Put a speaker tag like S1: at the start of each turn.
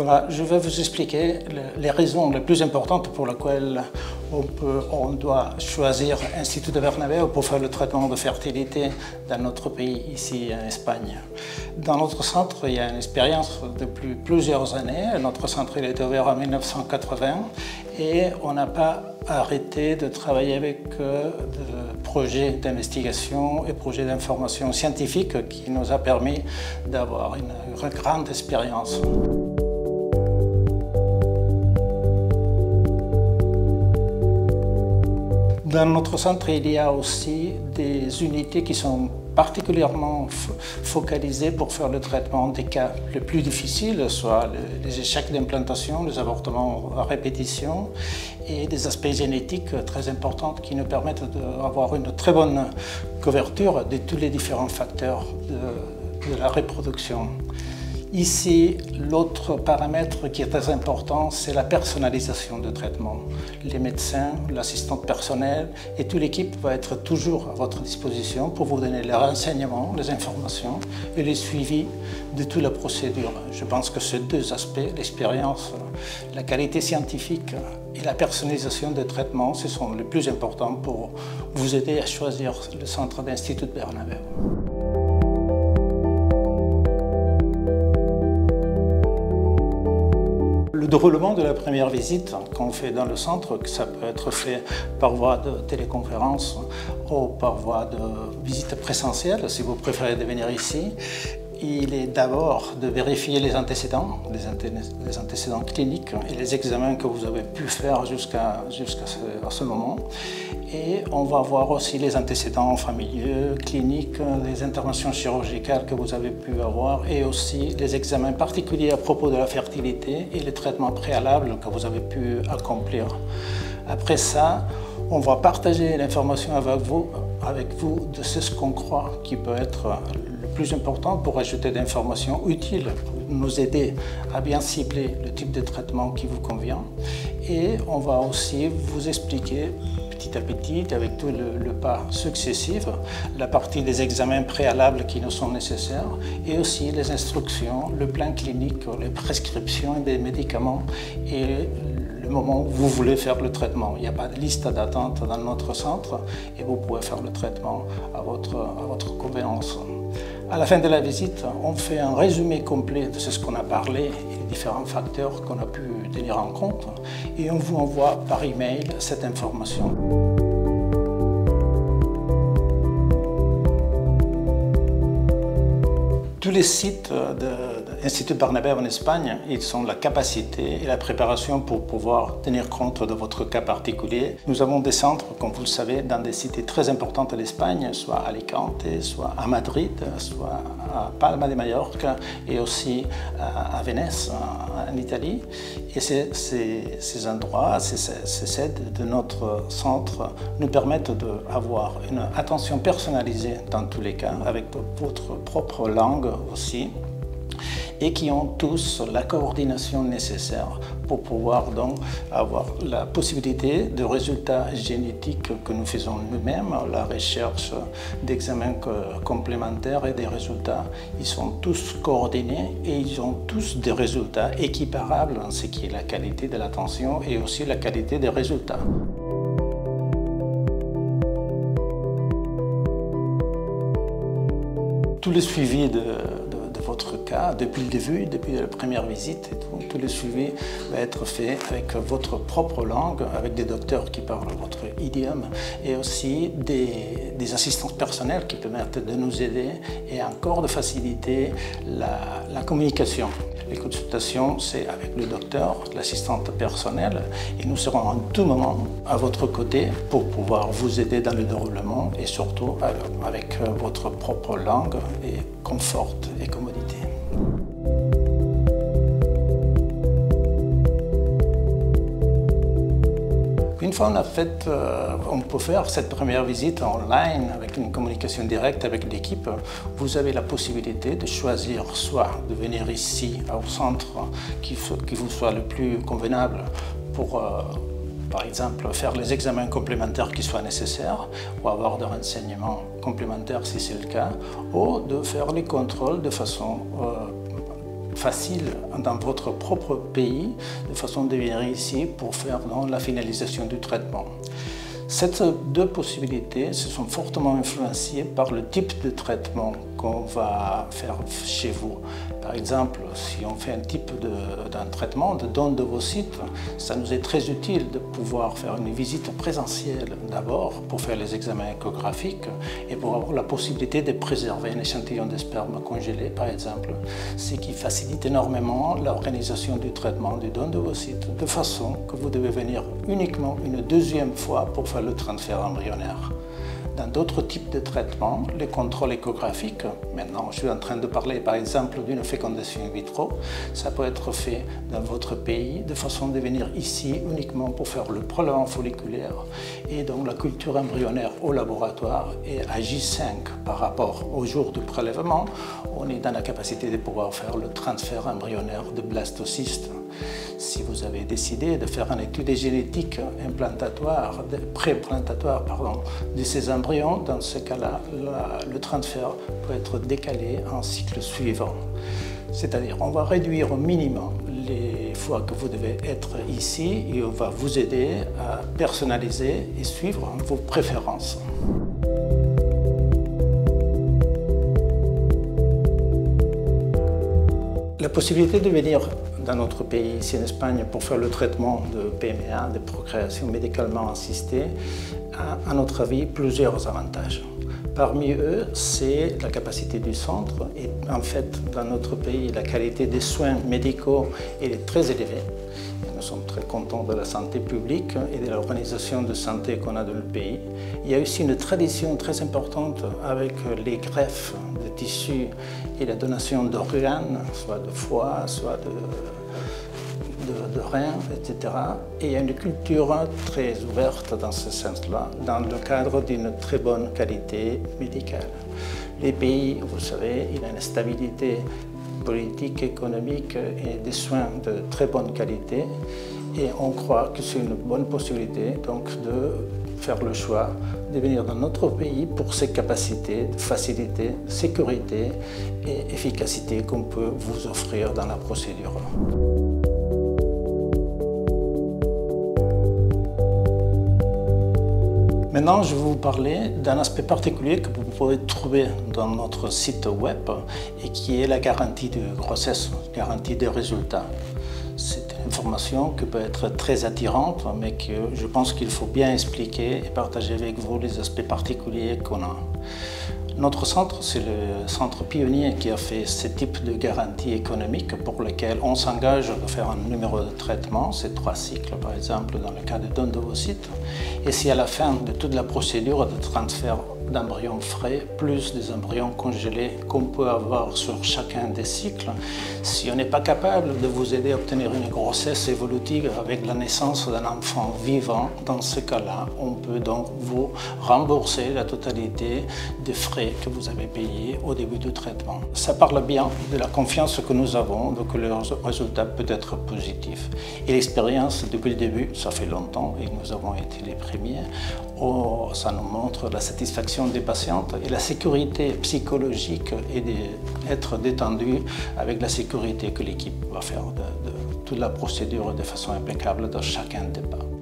S1: Voilà, je vais vous expliquer les raisons les plus importantes pour lesquelles on doit choisir l'Institut de Bernabéu pour faire le traitement de fertilité dans notre pays, ici en Espagne. Dans notre centre, il y a une expérience depuis plusieurs années. Notre centre il a été ouvert en 1980 et on n'a pas arrêté de travailler avec des projets d'investigation et projets d'information scientifique qui nous a permis d'avoir une grande expérience. Dans notre centre, il y a aussi des unités qui sont particulièrement focalisées pour faire le traitement des cas les plus difficiles, soit les échecs d'implantation, les avortements à répétition et des aspects génétiques très importants qui nous permettent d'avoir une très bonne couverture de tous les différents facteurs de la reproduction. Ici, l'autre paramètre qui est très important, c'est la personnalisation du traitement. Les médecins, l'assistante personnelle et toute l'équipe va être toujours à votre disposition pour vous donner les renseignements, les informations et les suivis de toute la procédure. Je pense que ces deux aspects, l'expérience, la qualité scientifique et la personnalisation des traitements, ce sont les plus importants pour vous aider à choisir le centre d'Institut de Bernabéu. Le déroulement de la première visite qu'on fait dans le centre, ça peut être fait par voie de téléconférence ou par voie de visite présentielle, si vous préférez de venir ici. Il est d'abord de vérifier les antécédents cliniques et les examens que vous avez pu faire jusqu'à ce moment. Et on va voir aussi les antécédents familiaux, cliniques, les interventions chirurgicales que vous avez pu avoir et aussi les examens particuliers à propos de la fertilité et les traitements préalables que vous avez pu accomplir. Après ça, on va partager l'information avec vous de ce qu'on croit qui peut être le plus important pour ajouter des informations utiles, pour nous aider à bien cibler le type de traitement qui vous convient. Et on va aussi vous expliquer petit à petit, avec tout le pas successif, la partie des examens préalables qui nous sont nécessaires et aussi les instructions, le plan clinique, les prescriptions des médicaments et le moment où vous voulez faire le traitement. Il n'y a pas de liste d'attente dans notre centre et vous pouvez faire le traitement à votre convenance. À la fin de la visite, on fait un résumé complet de ce qu'on a parlé et les différents facteurs qu'on a pu tenir en compte et on vous envoie par email cette information. Tous les sites de l'Institut Bernabéu en Espagne, ils ont la capacité et la préparation pour pouvoir tenir compte de votre cas particulier. Nous avons des centres, comme vous le savez, dans des cités très importantes de l'Espagne, soit à Alicante, soit à Madrid, soit à Palma de Mallorca et aussi à Venise, en Italie. Et ces endroits, ces sites de notre centre nous permettent d'avoir une attention personnalisée dans tous les cas, avec votre propre langue aussi, et qui ont tous la coordination nécessaire pour pouvoir donc avoir la possibilité de résultats génétiques que nous faisons nous-mêmes, la recherche d'examens complémentaires et des résultats. Ils sont tous coordonnés et ils ont tous des résultats équiparables en ce qui est la qualité de l'attention et aussi la qualité des résultats. Tout le suivi de votre cas, depuis le début, depuis la première visite, et tout le suivi va être fait avec votre propre langue, avec des docteurs qui parlent votre idiome et aussi des assistants personnels qui permettent de nous aider et encore de faciliter la communication. Les consultations, c'est avec le docteur, l'assistante personnelle, et nous serons en tout moment à votre côté pour pouvoir vous aider dans le déroulement et surtout avec votre propre langue et confort et commodité. Une fois on peut faire cette première visite online avec une communication directe avec l'équipe. Vous avez la possibilité de choisir soit de venir ici au centre qui vous soit le plus convenable pour par exemple faire les examens complémentaires qui soient nécessaires ou avoir des renseignements complémentaires si c'est le cas, ou de faire les contrôles de façon facile dans votre propre pays, de façon de venir ici pour faire la finalisation du traitement. Ces deux possibilités se sont fortement influencées par le type de traitement qu'on va faire chez vous. Par exemple, si on fait un type d'un traitement de don d'ovocytes, ça nous est très utile de pouvoir faire une visite présentielle d'abord pour faire les examens échographiques et pour avoir la possibilité de préserver un échantillon de sperme congelé, par exemple, ce qui facilite énormément l'organisation du traitement du don d'ovocytes, de façon que vous devez venir uniquement une deuxième fois pour faire le transfert embryonnaire. Dans d'autres types de traitements, les contrôles échographiques, maintenant je suis en train de parler par exemple d'une fécondation in vitro, ça peut être fait dans votre pays de façon de venir ici uniquement pour faire le prélèvement folliculaire et donc la culture embryonnaire au laboratoire. Et à J5 par rapport au jour du prélèvement, on est dans la capacité de pouvoir faire le transfert embryonnaire de blastocystes. Si vous avez décidé de faire une étude génétique implantatoire, pré-implantatoire de ces embryons, dans ce cas-là, le transfert peut être décalé en cycle suivant. C'est-à-dire, on va réduire au minimum les fois que vous devez être ici et on va vous aider à personnaliser et suivre vos préférences. La possibilité de venir dans notre pays, ici en Espagne, pour faire le traitement de PMA, de procréation médicalement assistée, a, à notre avis, plusieurs avantages. Parmi eux, c'est la capacité du centre et en fait, dans notre pays, la qualité des soins médicaux est très élevée. Nous sommes très contents de la santé publique et de l'organisation de santé qu'on a dans le pays. Il y a aussi une tradition très importante avec les greffes de tissus et la donation d'organes, soit de foie, soit de reins, etc. Et il y a une culture très ouverte dans ce sens-là, dans le cadre d'une très bonne qualité médicale. Les pays, vous savez, il y a une stabilité politique, économique et des soins de très bonne qualité. Et on croit que c'est une bonne possibilité donc, de faire le choix de venir dans notre pays pour ses capacités, facilité, sécurité et efficacité qu'on peut vous offrir dans la procédure. Maintenant, je vais vous parler d'un aspect particulier que vous pouvez trouver dans notre site web et qui est la garantie de grossesse, garantie des résultats. C'est une information qui peut être très attirante, mais que je pense qu'il faut bien expliquer et partager avec vous les aspects particuliers qu'on a. Notre centre, c'est le centre pionnier qui a fait ce type de garantie économique pour lequel on s'engage de faire un numéro de traitement, c'est 3 cycles par exemple dans le cas de don d'ovocytes. Et si à la fin de toute la procédure de transfert d'embryons frais, plus des embryons congelés qu'on peut avoir sur chacun des cycles, si on n'est pas capable de vous aider à obtenir une grossesse évolutive avec la naissance d'un enfant vivant, dans ce cas-là, on peut donc vous rembourser la totalité des frais que vous avez payés au début du traitement. Ça parle bien de la confiance que nous avons, donc le résultat peut être positif. Et l'expérience, depuis le début, ça fait longtemps et nous avons été les premiers, ça nous montre la satisfaction des patientes et la sécurité psychologique et d'être détendu avec la sécurité que l'équipe va faire de toute la procédure de façon impeccable dans chacun des pas.